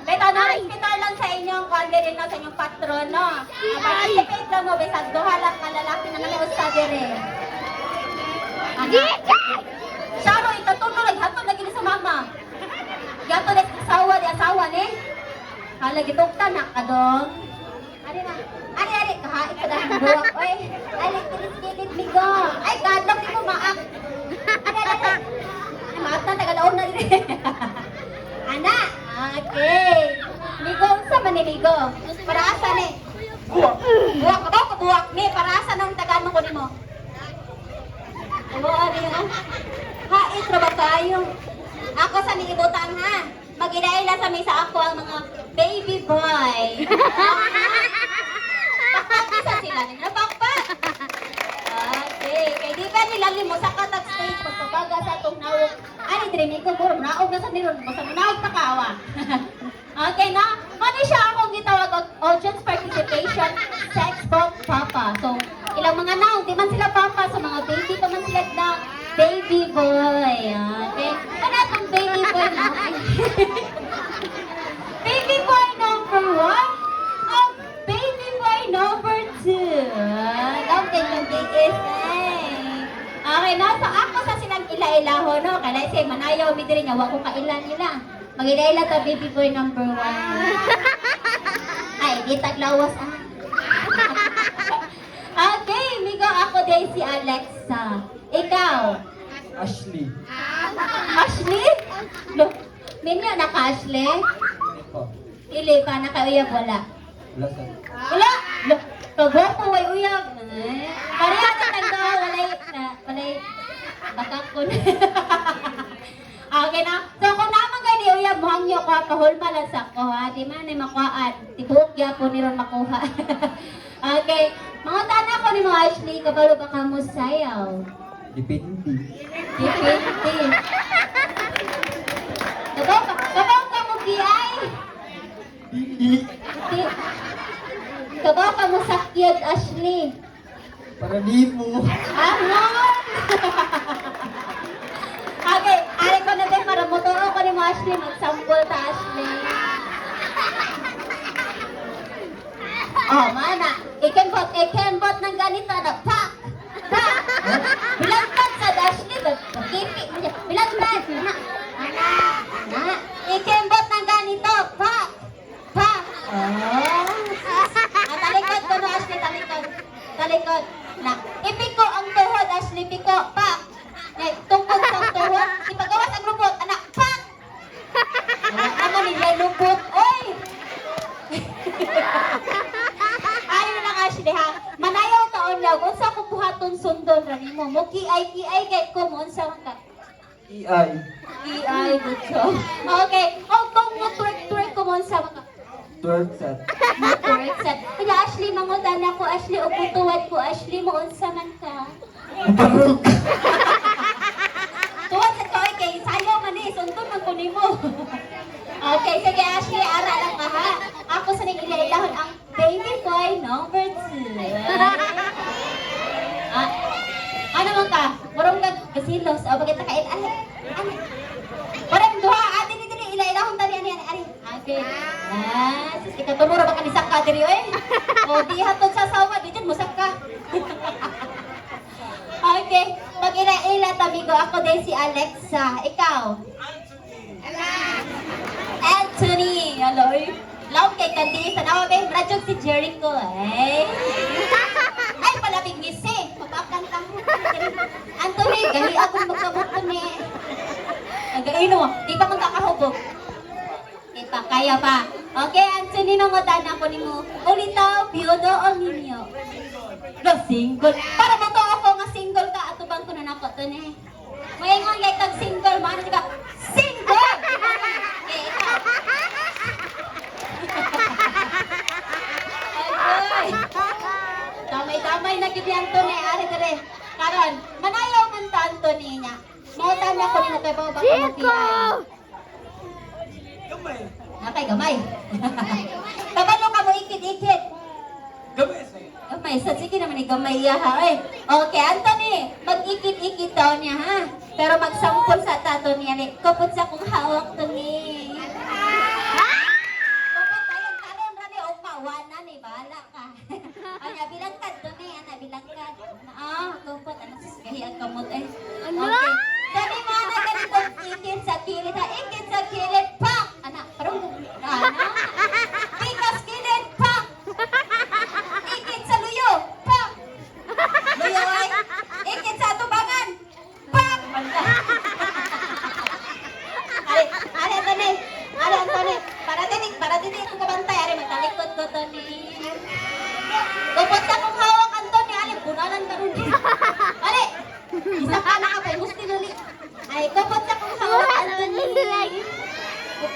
Beto na, hospital lang sa inyong kondere no, sa inyong patron, no? Participate lang mo, besag duha lang ka lalaki na nami ustade rin. Sharo, itatulo, naghatod lagi ni sa mama. Yato na di asawa ni. Hala, gitukta na ka dong. Ari na, ari, kahain ka dahil buwak, oy. Ay, kilit migo. Ay, kadlok di mo maak. Ari. Ay, mata, tagalaon na rin. Anak, okay. Migo, unsa man ni Migo? Para asa ni? Buwak ka daw, kabuwak ni. Para asa nang tagaan ko ni mo? Ano yun? Hait na ba tayo? Ako sa niibutan ha. Mag-inaila sa misa ako ang mga baby boy. Pakpakisa sila nila. Pakpak! Okay. Kaya di ba nilalim mo sa katag stage pagpabaga sa itong nawag. Ay, drinig ko puro. Naog na sa nilon. Basta naog na kawa. Okay na? Mani siya akong gitawag og audience participation sex bomb papa. So, ilang mga naong, di man sila papa, sa mga baby pa man sila na baby boy. Okay? Ano itong baby boy na? Baby boy number 1 ang baby boy number 2. Okay, yung biggest okay na, so ako sa silang ila-ilaho, no? Kaya siya manayaw, midiri niya, wag ko kailan nila. Mag-ila-ila ta baby boy number 1. Ay, di taglawas Okay, migo ako din si Alexa. Ikaw? Ashley. Ashley? Look, ninyo naka-Ashley? Ito. Ili pa, naka-uyab wala. Wala sa... Wala? Look, kagwapo way uyab. Pareha sa tagdo, walay, bakakon. Okay na. So kung naman kayo ni uyab, muhang nyo ko, pahulma lang sa ko ha. Di man ay makuhaan. Tibuk ya po ni ron makuha. Okay. Mga tana ko ni mga Ashley, kabalo ba ka mo sayaw? Depende. Depende. Kabaw ka mo kiay? Dili. Kabaw ka mo sakyod, Ashley? Para di mo. Amon! Okay, ari ko na din para motoro ko ni mo Ashley, mag-sample ta Ashley. Oh, mana, ikenbot ng ganito na pak! Pak! Bilangtad sa Ashley, kipi mo niya. Bilangtad! Na! Ikenbot ng ganito, pak! Pak! Talikod ko no Ashley, talikod. Na, ipiko ang tuhod Ashley, piko, pak! Tungkol sa tuhod, ipagawas ang lubot, anak, pak! Ano nila lubot, oy! Ayaw na nga Ashley ha, manayaw taon lang, unsa ko buhaton sundon rani mo, mo kiay kay ko mo, unsa ka? EI. Kiay, good job. Okay, kung mo twerk ko mo, unsa ka? Twerk set. Twerk set. Kaya Ashley, mangutan ako, Ashley, o putuwad ko, Ashley, mo unsa man ka? Barog. Tuwad sa ko, kay sayaw man eh, sundon man ko nimo. Okay, sige Ashley, ara lang ka ha. Ako sa ning ilailahon ang baby boy number 2. Ano man ka? Murong kasilos. O, bagay ta kain. Murong duha. Dili, ilailahon tali. Ari. Okay. Sus, ikatumuro ba kanisak ka diri, oy? O, di hatod sa sawa. Di dyan, musak ka. Okay. Mag-ila-ila, tabigo. Ako din si Alexa. Ikaw? Anthony. Aloy. Law kay kandi sa nawa ba? Radyog si Jericho, eh. Ay, palabing ngisi. Magkakanta mo. Anthony, gali akong magkabuto ni. Nag-aino, di pa magkakahubog. Di pa, kaya pa. Okay, Anthony, nangotan ako ni mo. Ulitaw, Piodo o Minyo? No, single. Para mo to ako nga single ka. Ato bang ko na nako to ni. May nga like kag single. Mano ka? Single! Okay, ikaw. Ay, damay na gid Anthony. Ari dire. Karon, manayaw man ta Anthony niya. Mautan na ko ni kay ba ba ko Gamay. Nakay gamay. Kabalo ka mo ikit-ikit. Gamay. Gamay, sa sige naman ni gamay ya ha. Okay, Anthony, mag-ikit-ikit daw niya ha. Pero magsampol sa tato niya ni. Kapot sa kong hawak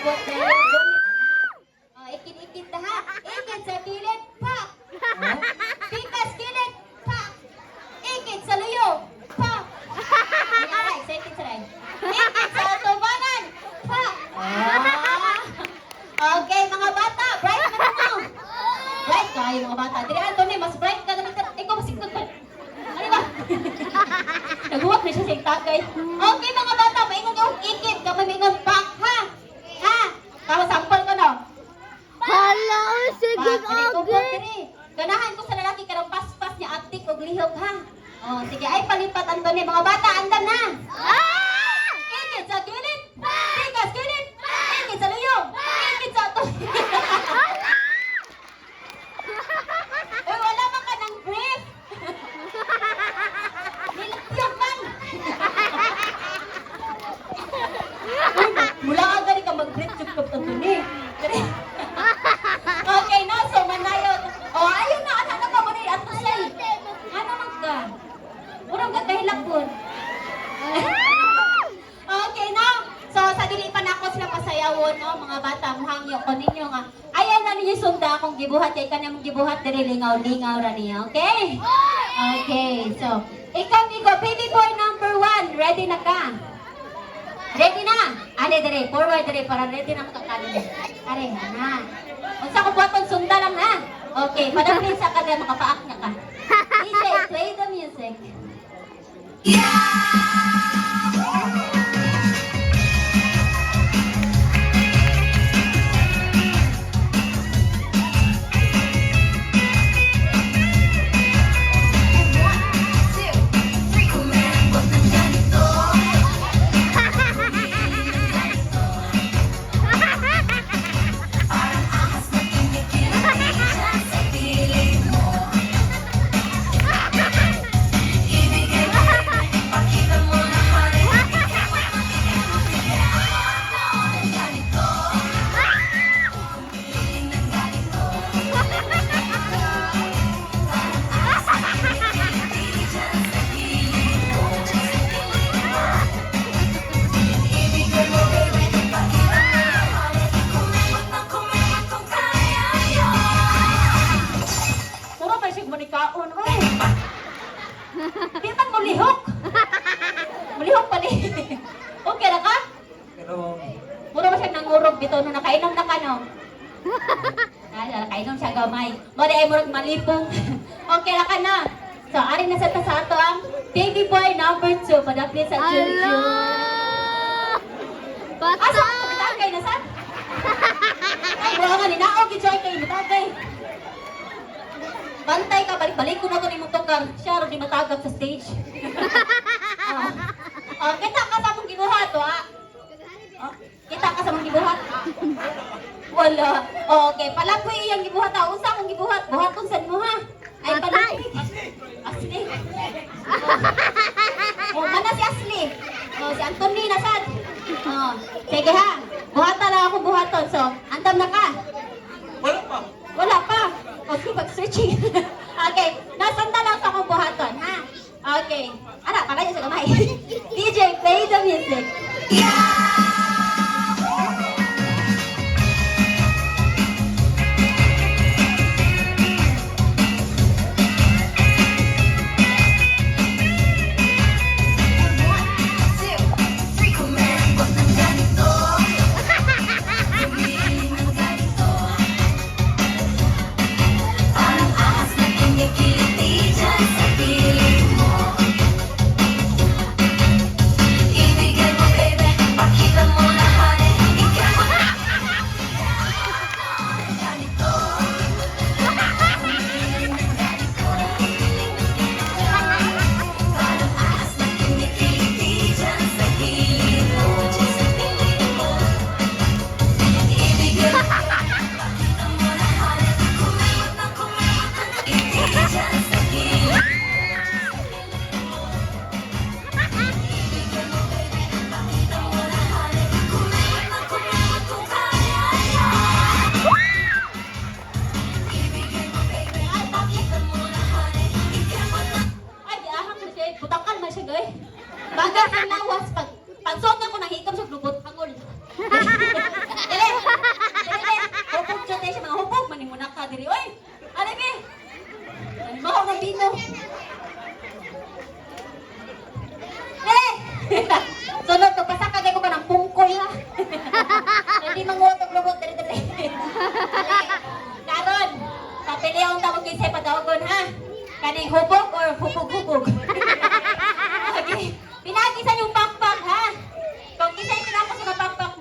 Ikot na yung gumit, anak. Oh, ikit-ikit na ha. Ikit sa kilid, pak. Pikas kilid, pak. Ikit sa luyo, pak. Aray, sa ikit sa rin. Ikit sa tubangan, pak. Okay, mga bata, bright na mo. Bright kayo mga bata. Dili Anthony, mas bright ka naman. Ikaw mas ikot pa. Ano ba? Naguwag na siya sa tagay. Okay mga bata, maingon yung ikit. Kapag maingon, pak ha. Ha? Tapos sampol ko no. Hala, sige Diri. Ganahan ko sa lalaki karong paspas niya aptik og lihok ha. Oh, sige ay palipat Anthony mga bata, andan na. Ikit sa kilid. Pikas kilid. Ikit sa luyong. Ikit sa to. Eh, wala man ka ng brief. Nilapyok man. Uy, mula agad ka mag-brief yung Anthony. Okay, no? So, manayot. Oh, ayun na. Ano ka mo rin? Ato siya. Ano man ka? Urang gagahilakon. Okay, no? So, sa dili pa na ako sila pasayawon, no? Mga bata, muhangyo ko ninyo nga. Ayaw na ninyo sunda akong gibuhat. Kaya ka namang gibuhat diri lingaw-lingaw ra niya. Okay? Okay, so, ikaw, Migo, baby boy number 1. Ready na ka? Ready na? Ale, dere. Forward, dere. Para ready na makakanin. Are, na. Unsa ko buhaton sunda lang, ha? Okay, padapin sa kada makapaak na ka. DJ, play the music. Puro pa siya manikaon, oy. Di man mo lihok. Mulihok pa ni. Okay na ka? Pero, Puro pa siya nangurog dito no nakainom na ka no. Nakainom siya gamay. Mo di ay murag malipong. Okay na ka na. So ari na sa ato ang baby boy number 2 padaplit sa Juju. Asa Bata! ko bitagay na sa? Ay bro nga ninaog gi-joy kay bitagay. Bantay ka, balik-balik ko na ito ni Mutokar. Siya rin di matagap sa stage. Kita ka sa mong gibuhat, ha? Kita ka sa mong gibuhat. Wala. Okay, palapoy iyang gibuhat, ha? Usa akong gibuhat. Buhaton sa mo, ha? Ay, palapoy. Asli. Mana si Asli? Si Anthony nasad. Sige, ha? Buhatan lang ako buhaton. So, andam na ka. wala pa. Wala pa. Okay, mag-searching. Okay, nasanda lang sa akong buhaton, ha? Okay. Ana, pala niya sa gamay. DJ, play the music. Ibigay mo baby, pakita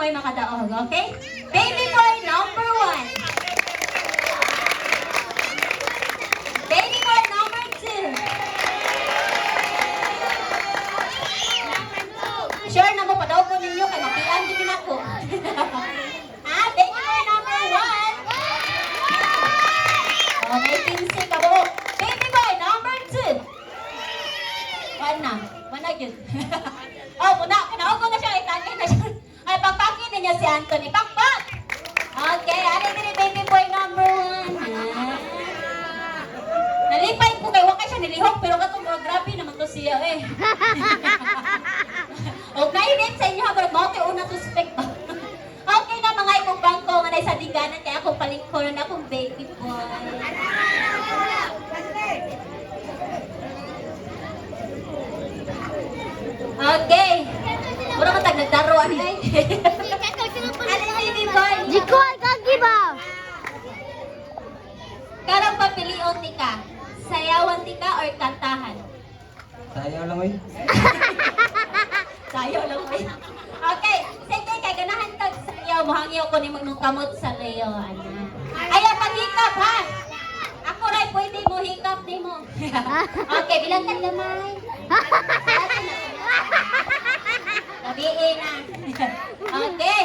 may makadaog, okay? Baby boy number 1. Baby boy number 2. Sure na mo, padaog ko ninyo, kaya makian din ako. Baby boy number 1. Okay, 15 ka mo. Baby boy number 2. Wala yun. Kanaog ko na siya, itagay na siya. Ay, pagpakin niya si Anthony. Pakpak! Okay, ano din ni baby boy number 1. Nalipay ko kay Wakay siya nilihok, pero katong mga grabe naman to siya eh. O, nainit sa inyo, habang mo kayo una suspect ba? Okay na mga ikong bangko, nga na sa diganan, kaya akong palingkoran akong baby boy. Okay. Mura ka nagdaruan ay. Ano baby boy? Jikoy, kagi ba? Karang papilion ti ka. Sayawan ti ka or kantahan? Sayaw lang oy. Sayaw lang ba? Okay. Sige, kay ganahan kag sayaw. Muhangyaw ko ni magnong kamot sa Leo. Ayaw paghikap ha. Ako rin pwede mo hikap ni mo. Okay, bilang ka gamay. Sabihin na. Okay.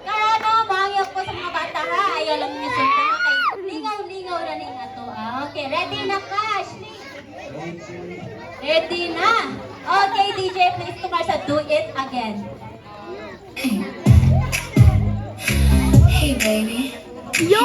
Kaya no, mahayag ko sa mga bata ha. Ayaw lang niya sundan. Okay. Lingaw-lingaw na rin na to. Okay, ready na ka, Ashley? Ready na. Okay, DJ, please kumasa. Do it again. Hey baby, Yo!